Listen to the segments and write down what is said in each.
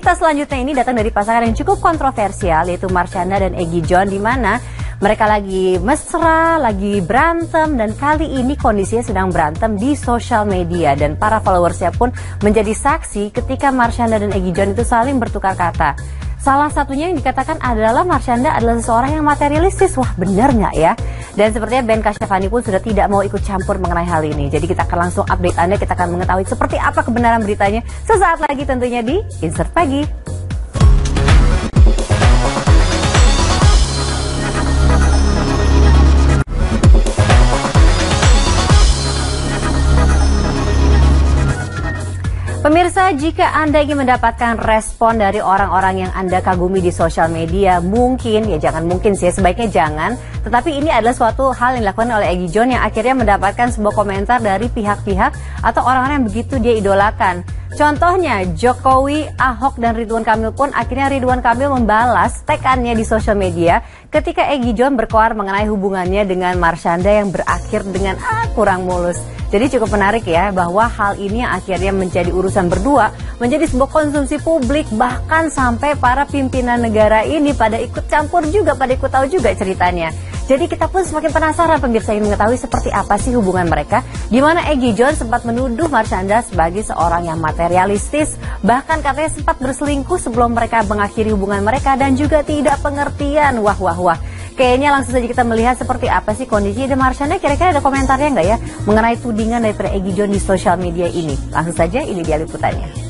Berita selanjutnya ini datang dari pasangan yang cukup kontroversial, yaitu Marshanda dan Egy John, di mana mereka lagi mesra, lagi berantem, dan kali ini kondisinya sedang berantem di sosial media. Dan para followersnya pun menjadi saksi ketika Marshanda dan Egy John itu saling bertukar kata. Salah satunya yang dikatakan adalah Marshanda adalah seseorang yang materialistis. Wah, benar nggak ya? Dan sepertinya Ben Kasyafani pun sudah tidak mau ikut campur mengenai hal ini. Jadi kita akan langsung update Anda, kita akan mengetahui seperti apa kebenaran beritanya sesaat lagi tentunya di Insert Pagi. Pemirsa, jika Anda ingin mendapatkan respon dari orang-orang yang Anda kagumi di sosial media, mungkin, ya jangan mungkin sih, sebaiknya jangan. Tetapi ini adalah suatu hal yang dilakukan oleh Egy John yang akhirnya mendapatkan sebuah komentar dari pihak-pihak atau orang-orang yang begitu dia idolakan. Contohnya, Jokowi, Ahok, dan Ridwan Kamil pun akhirnya Ridwan Kamil membalas tekannya di sosial media ketika Egy John berkoar mengenai hubungannya dengan Marshanda yang berakhir dengan kurang mulus. Jadi cukup menarik ya bahwa hal ini yang akhirnya menjadi urusan berdua, menjadi sebuah konsumsi publik, bahkan sampai para pimpinan negara ini pada ikut campur juga, pada ikut tahu juga ceritanya. Jadi kita pun semakin penasaran pemirsa ingin mengetahui seperti apa sih hubungan mereka, di mana Egy John sempat menuduh Marshanda sebagai seorang yang materialistis, bahkan katanya sempat berselingkuh sebelum mereka mengakhiri hubungan mereka dan juga tidak pengertian. Wah. Kayaknya langsung saja kita melihat seperti apa sih kondisi dan Marshanda, kira-kira ada komentarnya nggak ya mengenai tudingan dari Egy John di sosial media ini. Langsung saja ini dia liputannya.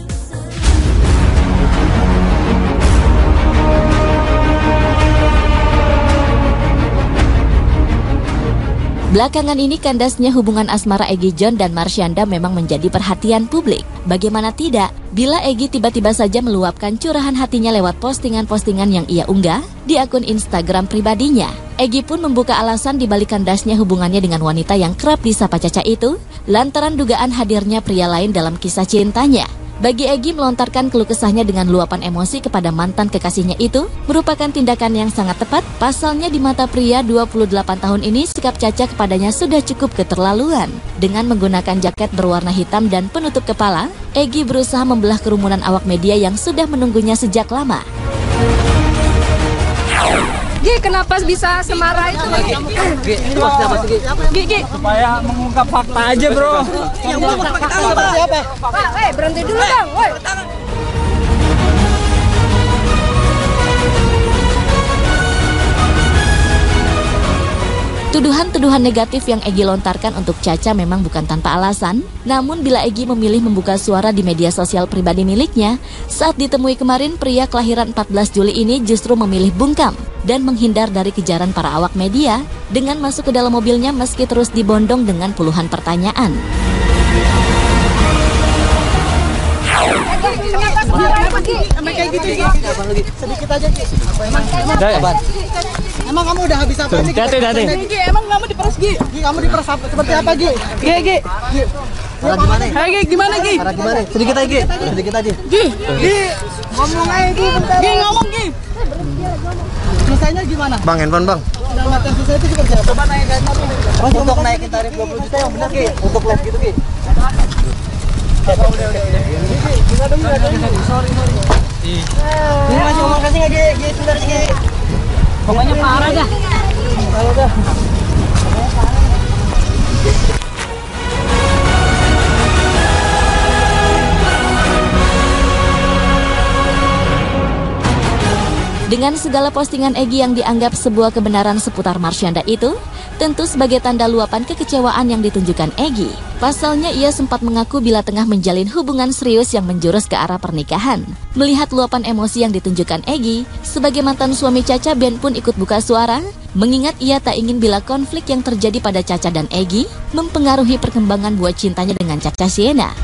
Belakangan ini kandasnya hubungan asmara Egy John dan Marshanda memang menjadi perhatian publik. Bagaimana tidak, bila Egy tiba-tiba saja meluapkan curahan hatinya lewat postingan-postingan yang ia unggah di akun Instagram pribadinya. Egy pun membuka alasan di balik kandasnya hubungannya dengan wanita yang kerap disapa Caca itu, lantaran dugaan hadirnya pria lain dalam kisah cintanya. Bagi Egy, melontarkan keluh kesahnya dengan luapan emosi kepada mantan kekasihnya itu merupakan tindakan yang sangat tepat. Pasalnya di mata pria 28 tahun ini, sikap Caca kepadanya sudah cukup keterlaluan. Dengan menggunakan jaket berwarna hitam dan penutup kepala, Egy berusaha membelah kerumunan awak media yang sudah menunggunya sejak lama. Gi, kenapa bisa semarah itu? Gi, itu maksudnya apa sih, Gi? Gi. Supaya mengungkap fakta aja, bro. Yang mengungkap fakta seperti apa? Pak, berhenti dulu dong, woi. Tuduhan-tuduhan negatif yang Egy lontarkan untuk Caca memang bukan tanpa alasan. Namun bila Egy memilih membuka suara di media sosial pribadi miliknya, saat ditemui kemarin, pria kelahiran 14 Juli ini justru memilih bungkam dan menghindar dari kejaran para awak media dengan masuk ke dalam mobilnya meski terus dibondong dengan puluhan pertanyaan. Kayak gitu, Gi. Sedikit aja, Gi. Emang kamu udah habis apa aja? Gi, emang kamu diperes, Gi? Gi, kamu diperes seperti apa, Gi? Gi. Cara gimana? Gi, gimana, Gi? Cara gimana? Sedikit aja, Gi. Sedikit aja. Gi. Ngomong aja, Gi. Bentar. Gi, ngomong, Gi. Susahnya gimana? Bang, handphone bang. Dalam artian susah itu seperti apa? Coba naikin tarif. Untuk naikin tarif 20 juta yang benar, Gi. Untuk live gitu, Gi. Udah. Sorry. Ini masih ngomong kasih nggak, Gi? Sebentar, Gi. Pokoknya parah dah. Dengan segala postingan Egy yang dianggap sebuah kebenaran seputar Marshanda itu, tentu sebagai tanda luapan kekecewaan yang ditunjukkan Egy. Pasalnya ia sempat mengaku bila tengah menjalin hubungan serius yang menjurus ke arah pernikahan. Melihat luapan emosi yang ditunjukkan Egy, sebagai mantan suami Caca, Ben pun ikut buka suara, mengingat ia tak ingin bila konflik yang terjadi pada Caca dan Egy mempengaruhi perkembangan buah cintanya dengan Caca Siena.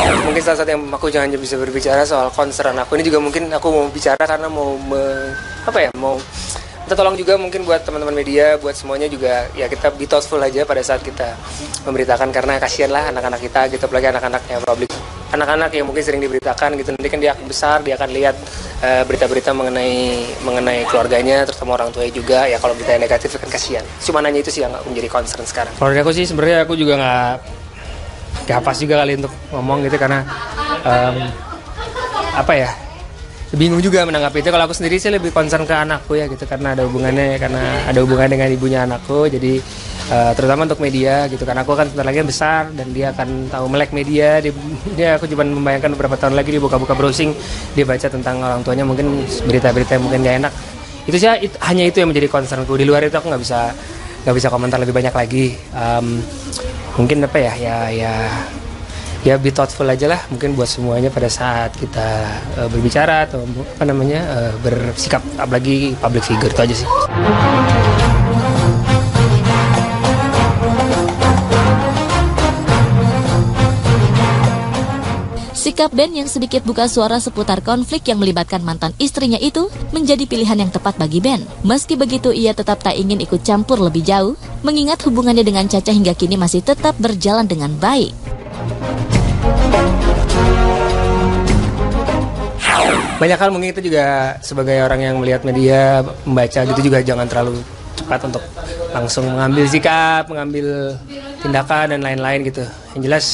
Mungkin salah satu yang aku jangan bisa berbicara soal concern aku ini juga, mungkin aku mau bicara karena mau minta tolong juga mungkin buat teman-teman media, buat semuanya juga ya, kita be thoughtful aja pada saat kita memberitakan, karena kasihan lah anak-anak kita gitu, apalagi anak-anak yang publik, anak-anak yang mungkin sering diberitakan gitu, nanti kan dia akan besar, dia akan lihat berita-berita mengenai keluarganya, terutama orang tuanya juga ya. Kalau berita negatif kan kasihan, cuma nanya itu sih yang menjadi concern sekarang. Kalau aku sih sebenarnya aku juga nggak pas juga kali untuk ngomong gitu, karena apa ya, bingung juga menanggapi itu. Kalau aku sendiri sih lebih concern ke anakku ya gitu, karena ada hubungan dengan ibunya anakku. Jadi terutama untuk media gitu, karena aku kan sebentar lagi besar dan dia akan tahu melek media. Dia aku cuma membayangkan beberapa tahun lagi dia buka-buka browsing, dia baca tentang orang tuanya mungkin berita-berita yang mungkin gak enak. Itu sih hanya itu yang menjadi concernku. Di luar itu aku nggak bisa komentar lebih banyak lagi. Mungkin apa ya be thoughtful aja lah mungkin buat semuanya pada saat kita berbicara atau apa namanya bersikap, apalagi public figure, itu aja sih. Sikap Ben yang sedikit buka suara seputar konflik yang melibatkan mantan istrinya itu menjadi pilihan yang tepat bagi Ben. Meski begitu, ia tetap tak ingin ikut campur lebih jauh, mengingat hubungannya dengan Caca hingga kini masih tetap berjalan dengan baik. Banyak hal mungkin itu juga sebagai orang yang melihat media, membaca gitu, juga jangan terlalu cepat untuk langsung mengambil sikap, mengambil tindakan dan lain-lain gitu. Yang jelas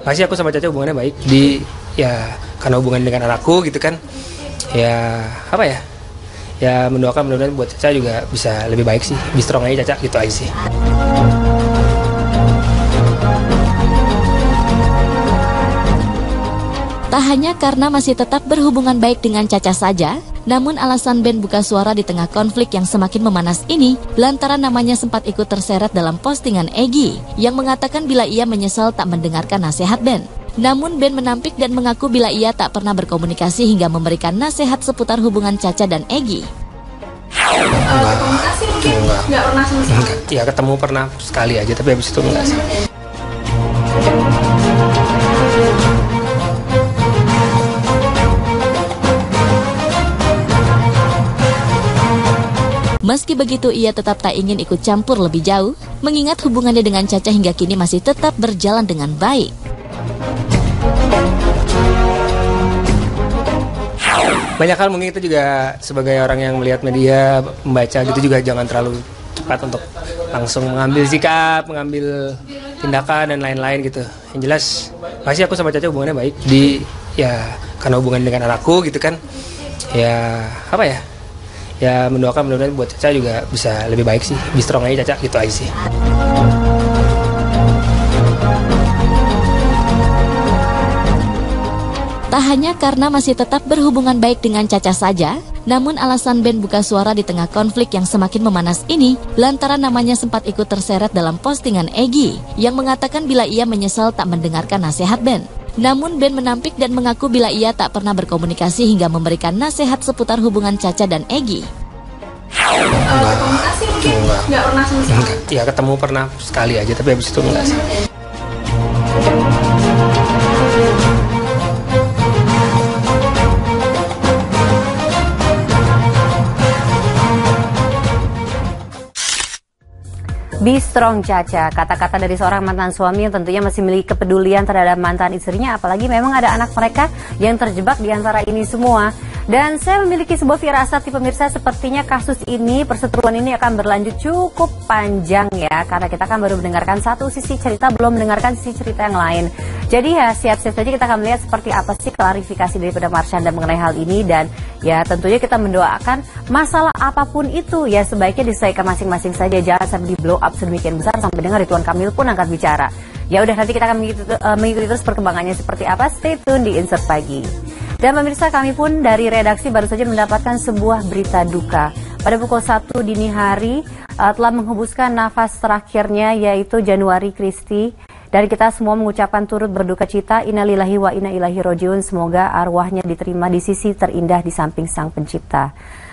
pasti aku sama Caca hubungannya baik, karena hubungan dengan anakku gitu kan. Ya apa ya, mendoakan mudah-mudahan buat Caca juga bisa lebih baik sih, be strong aja Caca, gitu aja sih. Tak hanya karena masih tetap berhubungan baik dengan Caca saja, namun alasan Ben buka suara di tengah konflik yang semakin memanas ini lantaran namanya sempat ikut terseret dalam postingan Egy yang mengatakan bila ia menyesal tak mendengarkan nasihat Ben. Namun Ben menampik dan mengaku bila ia tak pernah berkomunikasi hingga memberikan nasihat seputar hubungan Caca dan Egy. Komunikasi mungkin nggak pernah sama sekali. Ya ketemu pernah sekali aja, tapi habis itu enggak sih. Meski begitu, ia tetap tak ingin ikut campur lebih jauh, mengingat hubungannya dengan Caca hingga kini masih tetap berjalan dengan baik. Banyak hal mungkin itu juga sebagai orang yang melihat media, membaca gitu, juga jangan terlalu cepat untuk langsung mengambil sikap, mengambil tindakan dan lain-lain gitu. Yang jelas pasti aku sama Caca hubungannya baik, karena hubungan dengan anakku gitu kan. Ya mendoakan mudah-mudahan buat Caca juga bisa lebih baik sih, be strong aja Caca, gitu aja sih. Tak hanya karena masih tetap berhubungan baik dengan Caca saja, namun alasan Ben buka suara di tengah konflik yang semakin memanas ini lantaran namanya sempat ikut terseret dalam postingan Egy yang mengatakan bila ia menyesal tak mendengarkan nasihat Ben. Namun Ben menampik dan mengaku bila ia tak pernah berkomunikasi hingga memberikan nasihat seputar hubungan Caca dan Egy. Komunikasi mungkin nggak pernah sama sekali. Ya ketemu pernah sekali aja, tapi habis itu enggak sih. Be strong Caca, kata-kata dari seorang mantan suami yang tentunya masih memiliki kepedulian terhadap mantan istrinya, apalagi memang ada anak mereka yang terjebak di antara ini semua. Dan saya memiliki sebuah firasat di pemirsa, sepertinya kasus ini, perseteruan ini akan berlanjut cukup panjang ya, karena kita akan baru mendengarkan satu sisi cerita, belum mendengarkan sisi cerita yang lain. Jadi ya siap-siap saja kita akan melihat seperti apa sih klarifikasi daripada Marshanda mengenai hal ini, dan ya tentunya kita mendoakan masalah apapun itu ya sebaiknya diselesaikan masing-masing saja, jangan sampai di blow up sedemikian besar sampai dengar Ridwan Kamil pun angkat bicara. Ya udah, nanti kita akan mengikuti terus perkembangannya seperti apa. Stay tune di Insert Pagi. Dan pemirsa, kami pun dari redaksi baru saja mendapatkan sebuah berita duka. Pada pukul 1 dini hari telah menghembuskan nafas terakhirnya, yaitu Januari Kristi. Dan kita semua mengucapkan turut berduka cita, innalillahi wa inna ilaihi rajiun. Semoga arwahnya diterima di sisi terindah di samping Sang Pencipta.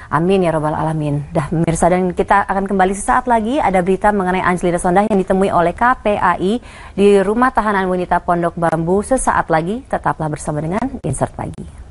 Amin ya robbal alamin. Dah pemirsa, dan kita akan kembali sesaat lagi. Ada berita mengenai Angelina Sondakh yang ditemui oleh KPAI di Rumah Tahanan Wanita Pondok Bambu. Sesaat lagi, tetaplah bersama dengan Insert Pagi.